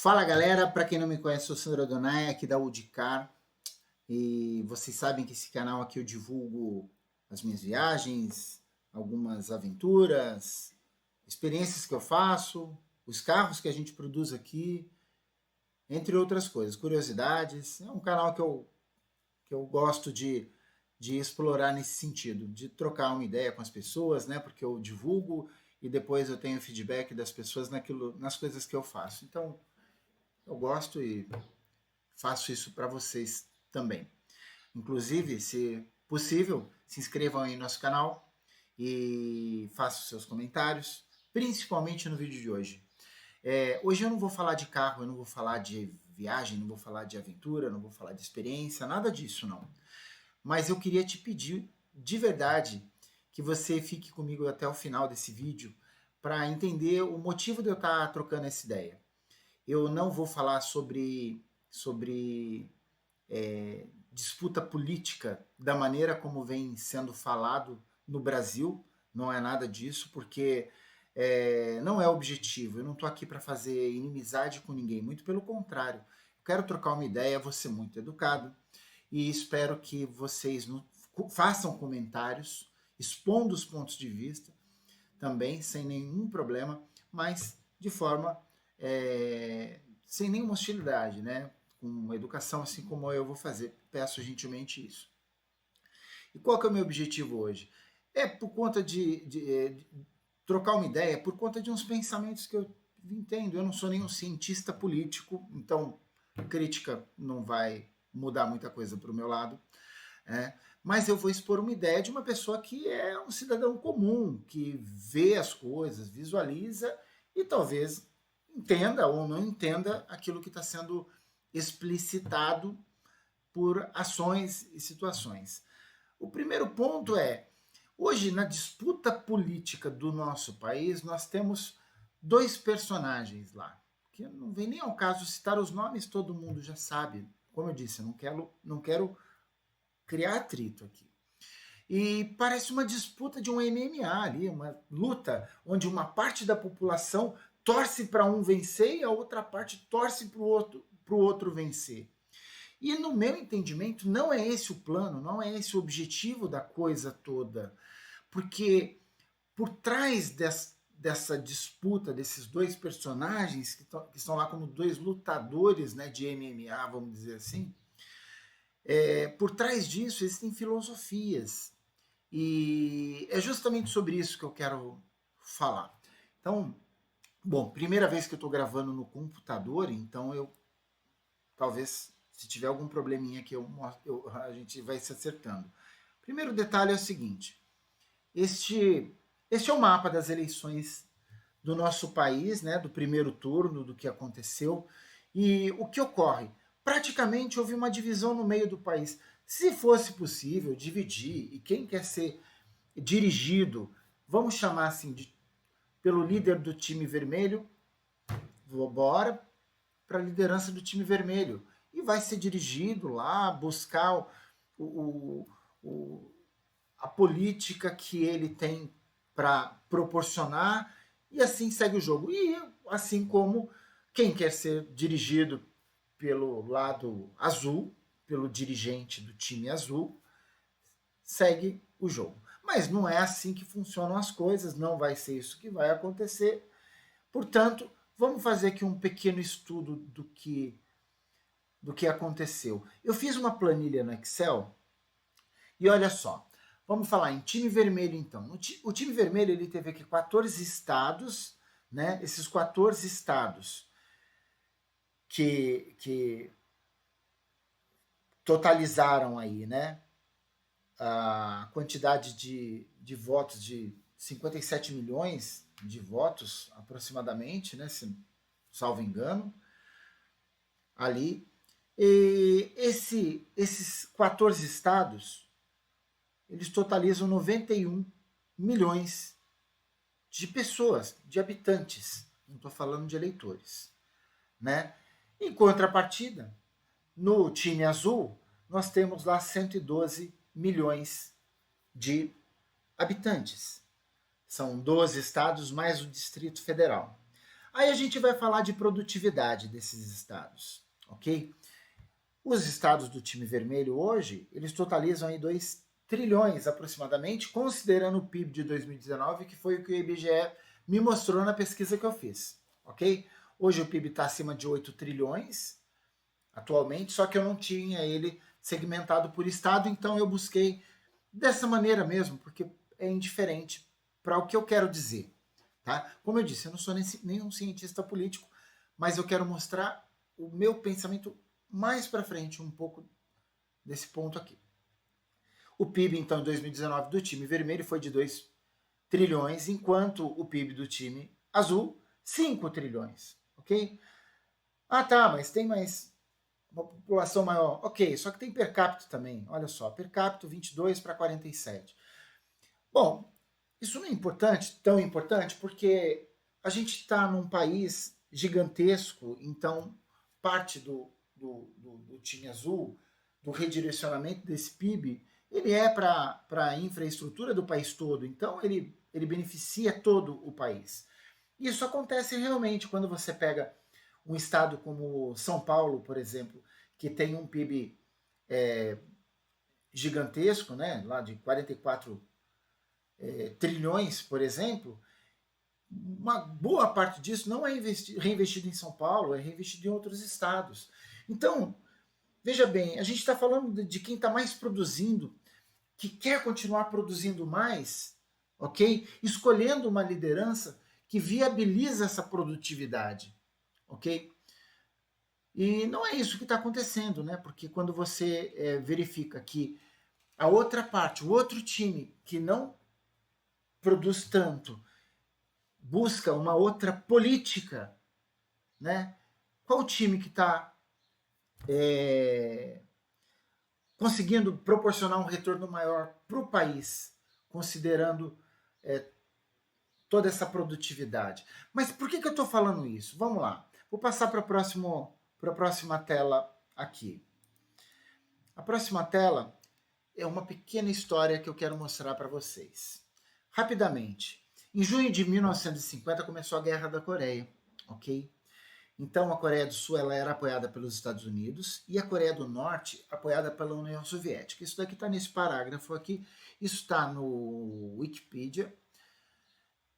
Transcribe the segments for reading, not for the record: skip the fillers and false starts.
Fala galera, para quem não me conhece, sou Sandro Adonai, aqui da Udicar, e vocês sabem que esse canal aqui eu divulgo as minhas viagens, algumas aventuras, experiências que eu faço, os carros que a gente produz aqui, entre outras coisas, curiosidades. É um canal que eu gosto de explorar nesse sentido, de trocar uma ideia com as pessoas, né? Porque eu divulgo e depois eu tenho feedback das pessoas nas coisas que eu faço. Então, eu gosto e faço isso para vocês também. Inclusive, se possível, se inscrevam aí no nosso canal e façam seus comentários, principalmente no vídeo de hoje. Hoje eu não vou falar de carro, eu não vou falar de viagem, não vou falar de aventura, não vou falar de experiência, nada disso não. Mas eu queria te pedir de verdade que você fique comigo até o final desse vídeo para entender o motivo de eu estar trocando essa ideia. Eu não vou falar sobre disputa política da maneira como vem sendo falado no Brasil, não é nada disso, porque não é objetivo. Eu não estou aqui para fazer inimizade com ninguém, muito pelo contrário. Eu quero trocar uma ideia, vou ser muito educado e espero que vocês façam comentários, expondo os pontos de vista, também sem nenhum problema, mas de forma sem nenhuma hostilidade, né? Com educação, assim como eu vou fazer. Peço gentilmente isso. E qual que é o meu objetivo hoje? É por conta de trocar uma ideia, por conta de uns pensamentos que eu entendo. Eu não sou nenhum cientista político, então crítica não vai mudar muita coisa para o meu lado. Mas eu vou expor uma ideia de uma pessoa que é um cidadão comum, que vê as coisas, visualiza e talvez entenda ou não entenda aquilo que está sendo explicitado por ações e situações. O primeiro ponto é, hoje na disputa política do nosso país, nós temos dois personagens lá, que não vem nem ao caso citar os nomes, todo mundo já sabe. Como eu disse, eu não quero criar atrito aqui. E parece uma disputa de um MMA ali, uma luta onde uma parte da população torce para um vencer e a outra parte torce para o outro vencer. E no meu entendimento, não é esse o plano, não é esse o objetivo da coisa toda. Porque por trás dessa disputa, desses dois personagens que estão lá como dois lutadores, né, de MMA, vamos dizer assim, por trás disso existem filosofias. E é justamente sobre isso que eu quero falar. Então, bom, primeira vez que eu estou gravando no computador, então eu talvez, se tiver algum probleminha aqui, a gente vai se acertando. Primeiro detalhe é o seguinte: este é o mapa das eleições do nosso país, né, do primeiro turno, do que aconteceu. E o que ocorre? Praticamente houve uma divisão no meio do país. Se fosse possível dividir, e quem quer ser dirigido, vamos chamar assim, pelo líder do time vermelho, bora para a liderança do time vermelho. E vai ser dirigido lá, buscar a política que ele tem para proporcionar, e assim segue o jogo. E assim como quem quer ser dirigido pelo lado azul, pelo dirigente do time azul, segue o jogo. Mas não é assim que funcionam as coisas, não vai ser isso que vai acontecer. Portanto, vamos fazer aqui um pequeno estudo do que aconteceu. Eu fiz uma planilha no Excel e olha só, vamos falar em time vermelho então. O time vermelho ele teve aqui 14 estados, né? Esses 14 estados que totalizaram aí, né, a quantidade de votos de 57 milhões de votos aproximadamente, né, se salvo engano, ali. E esses 14 estados, eles totalizam 91 milhões de pessoas, de habitantes. Não estou falando de eleitores, né? Em contrapartida, no time azul, nós temos lá 112 milhões de habitantes. São 12 estados mais o Distrito Federal. Aí a gente vai falar de produtividade desses estados, ok? Os estados do time vermelho hoje, eles totalizam aí 2 trilhões aproximadamente, considerando o PIB de 2019, que foi o que o IBGE me mostrou na pesquisa que eu fiz, ok? Hoje o PIB está acima de 8 trilhões atualmente, só que eu não tinha ele segmentado por estado, então eu busquei dessa maneira mesmo, porque é indiferente para o que eu quero dizer. Tá? Como eu disse, eu não sou nenhum cientista político, mas eu quero mostrar o meu pensamento mais para frente, um pouco desse ponto aqui. O PIB, então, em 2019 do time vermelho foi de 2 trilhões, enquanto o PIB do time azul, 5 trilhões, ok? Ah, tá, mas tem mais uma população maior. Ok, só que tem per capita também, olha só, per capita 22 para 47. Bom, isso não é importante, tão importante, porque a gente está num país gigantesco, então parte do time azul, do redirecionamento desse PIB, ele é para a infraestrutura do país todo, então ele beneficia todo o país. Isso acontece realmente quando você pega um estado como São Paulo, por exemplo, que tem um PIB gigantesco, né, lá de 44 trilhões, por exemplo, uma boa parte disso não é reinvestido em São Paulo, é reinvestido em outros estados. Então, veja bem, a gente está falando de quem está mais produzindo, que quer continuar produzindo mais, ok? Escolhendo uma liderança que viabiliza essa produtividade, ok? E não é isso que está acontecendo, né? Porque quando você verifica que a outra parte, o outro time que não produz tanto, busca uma outra política, né? Qual time que está conseguindo proporcionar um retorno maior para o país, considerando toda essa produtividade? Mas por que eu estou falando isso? Vamos lá. Vou passar para a próxima tela aqui. A próxima tela é uma pequena história que eu quero mostrar para vocês. Rapidamente. Em junho de 1950 começou a Guerra da Coreia, ok? Então a Coreia do Sul ela era apoiada pelos Estados Unidos e a Coreia do Norte apoiada pela União Soviética. Isso daqui está nesse parágrafo aqui, isso está no Wikipedia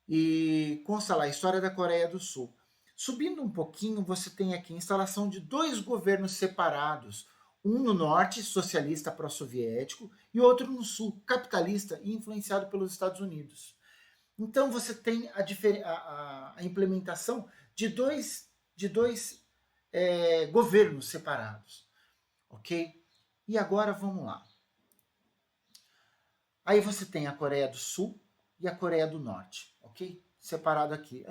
e consta lá a história da Coreia do Sul. Subindo um pouquinho, você tem aqui a instalação de 2 governos separados, um no norte, socialista pró-soviético, e outro no sul, capitalista e influenciado pelos Estados Unidos. Então você tem a implementação de dois governos separados, ok? E agora vamos lá. Aí você tem a Coreia do Sul e a Coreia do Norte, ok? Separado aqui,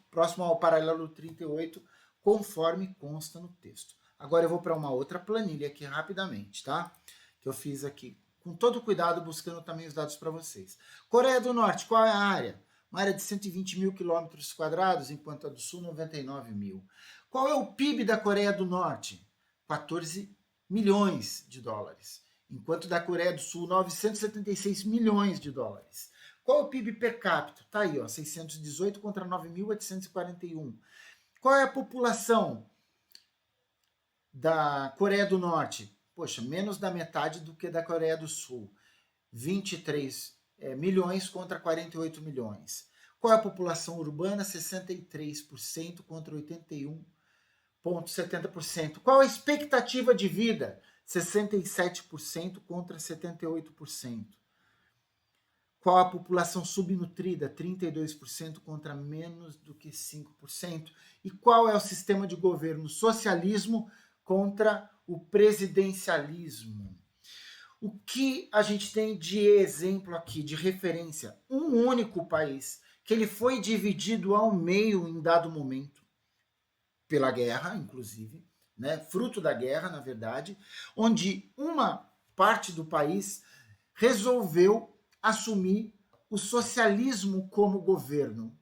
próximo ao paralelo 38, conforme consta no texto. Agora eu vou para uma outra planilha aqui rapidamente, tá? Que eu fiz aqui com todo cuidado, buscando também os dados para vocês. Coreia do Norte, qual é a área? Uma área de 120 mil quilômetros quadrados, enquanto a do Sul, 99 mil. Qual é o PIB da Coreia do Norte? 14 milhões de dólares. Enquanto da Coreia do Sul, 976 milhões de dólares. Qual é o PIB per capita? Tá aí, ó, 618 contra 9.841. Qual é a população da Coreia do Norte? Poxa, menos da metade do que da Coreia do Sul. 23 milhões contra 48 milhões. Qual é a população urbana? 63% contra 81,70%. Qual a expectativa de vida? 67% contra 78%. Qual a população subnutrida? 32% contra menos do que 5%. E qual é o sistema de governo? Socialismo contra o presidencialismo. O que a gente tem de exemplo aqui, de referência? Um único país, que ele foi dividido ao meio em dado momento, pela guerra, inclusive, né? Fruto da guerra, na verdade, onde uma parte do país resolveu assumir o socialismo como governo.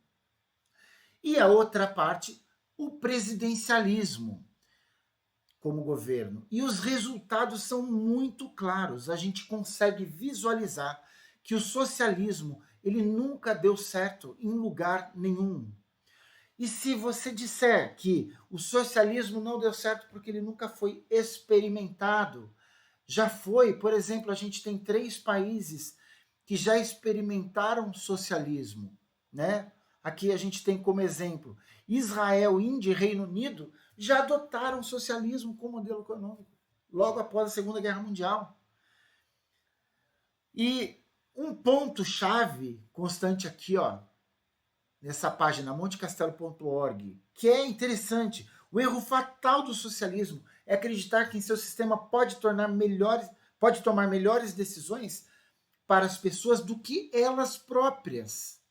E a outra parte, o presidencialismo como governo. E os resultados são muito claros. A gente consegue visualizar que o socialismo ele nunca deu certo em lugar nenhum. E se você disser que o socialismo não deu certo porque ele nunca foi experimentado, já foi, por exemplo, a gente tem 3 países que já experimentaram socialismo, né? Aqui a gente tem como exemplo Israel, Índia e Reino Unido já adotaram o socialismo como modelo econômico, logo após a Segunda Guerra Mundial. E um ponto-chave constante aqui, ó, nessa página montecastelo.org, que é interessante, o erro fatal do socialismo é acreditar que em seu sistema pode tomar melhores decisões para as pessoas do que elas próprias.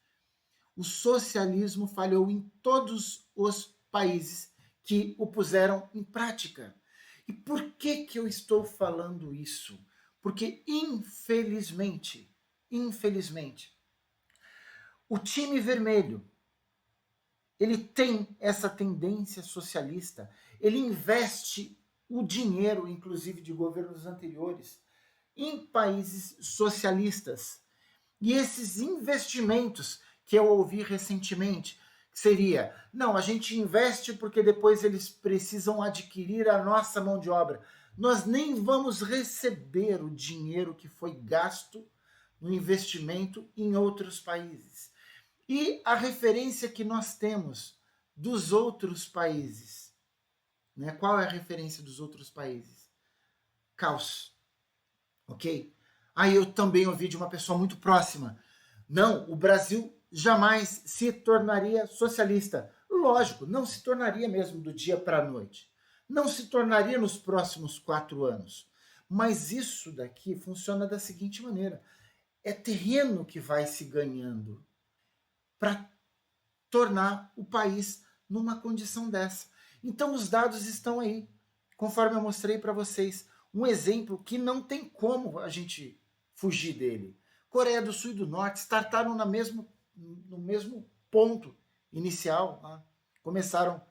O socialismo falhou em todos os países que o puseram em prática. E por que eu estou falando isso? Porque, infelizmente, o time vermelho, ele tem essa tendência socialista, ele investe o dinheiro, inclusive de governos anteriores, em países socialistas. E esses investimentos que eu ouvi recentemente, seria, não, a gente investe porque depois eles precisam adquirir a nossa mão de obra. Nós nem vamos receber o dinheiro que foi gasto no investimento em outros países. E a referência que nós temos dos outros países, né? Qual é a referência dos outros países? Caos. Ok? Aí eu também ouvi de uma pessoa muito próxima, não, o Brasil jamais se tornaria socialista. Lógico, não se tornaria mesmo do dia para a noite. Não se tornaria nos próximos 4 anos. Mas isso daqui funciona da seguinte maneira. É terreno que vai se ganhando para tornar o país numa condição dessa. Então os dados estão aí, conforme eu mostrei para vocês. Um exemplo que não tem como a gente fugir dele. Coreia do Sul e do Norte startaram no mesmo ponto inicial, né? Começaram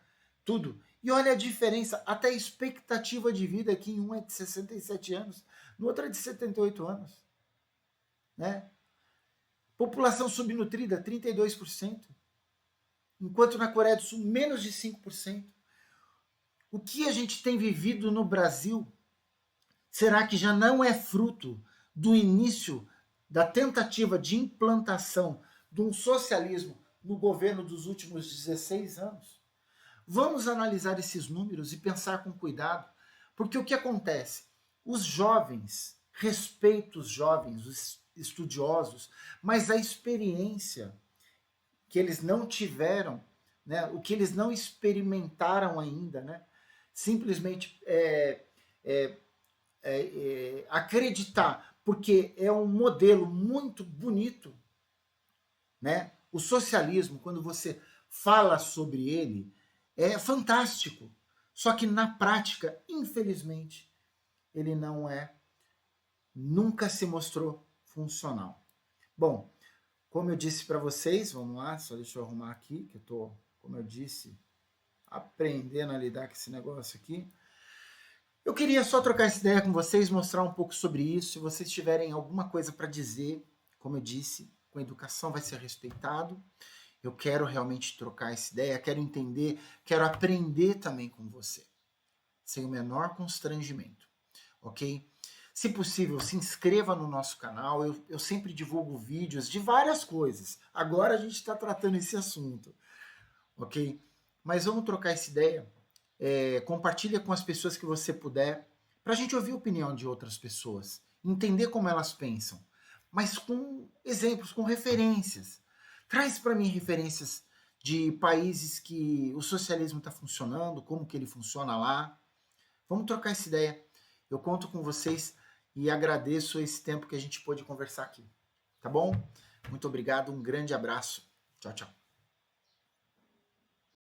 tudo. E olha a diferença, até a expectativa de vida aqui em um é de 67 anos, no outro é de 78 anos. Né? População subnutrida, 32%. Enquanto na Coreia do Sul, menos de 5%. O que a gente tem vivido no Brasil, será que já não é fruto do início da tentativa de implantação de um socialismo no governo dos últimos 16 anos? Vamos analisar esses números e pensar com cuidado, porque o que acontece? Os jovens, respeito os jovens, os estudiosos, mas a experiência que eles não tiveram, né, o que eles não experimentaram ainda, né, simplesmente acreditar, porque é um modelo muito bonito, né? O socialismo, quando você fala sobre ele, é fantástico. Só que na prática, infelizmente, ele nunca se mostrou funcional. Bom, como eu disse para vocês, vamos lá, só deixa eu arrumar aqui, que eu estou, como eu disse, aprendendo a lidar com esse negócio aqui. Eu queria só trocar essa ideia com vocês, mostrar um pouco sobre isso. Se vocês tiverem alguma coisa para dizer, como eu disse, com educação vai ser respeitado. Eu quero realmente trocar essa ideia, quero entender, quero aprender também com você, sem o menor constrangimento, ok? Se possível, se inscreva no nosso canal. Eu sempre divulgo vídeos de várias coisas. Agora a gente está tratando esse assunto, ok? Mas vamos trocar essa ideia. Compartilha com as pessoas que você puder, para a gente ouvir a opinião de outras pessoas, entender como elas pensam, mas com exemplos, com referências. Traz para mim referências de países que o socialismo está funcionando, como que ele funciona lá. Vamos trocar essa ideia. Eu conto com vocês e agradeço esse tempo que a gente pôde conversar aqui. Tá bom? Muito obrigado, um grande abraço. Tchau, tchau.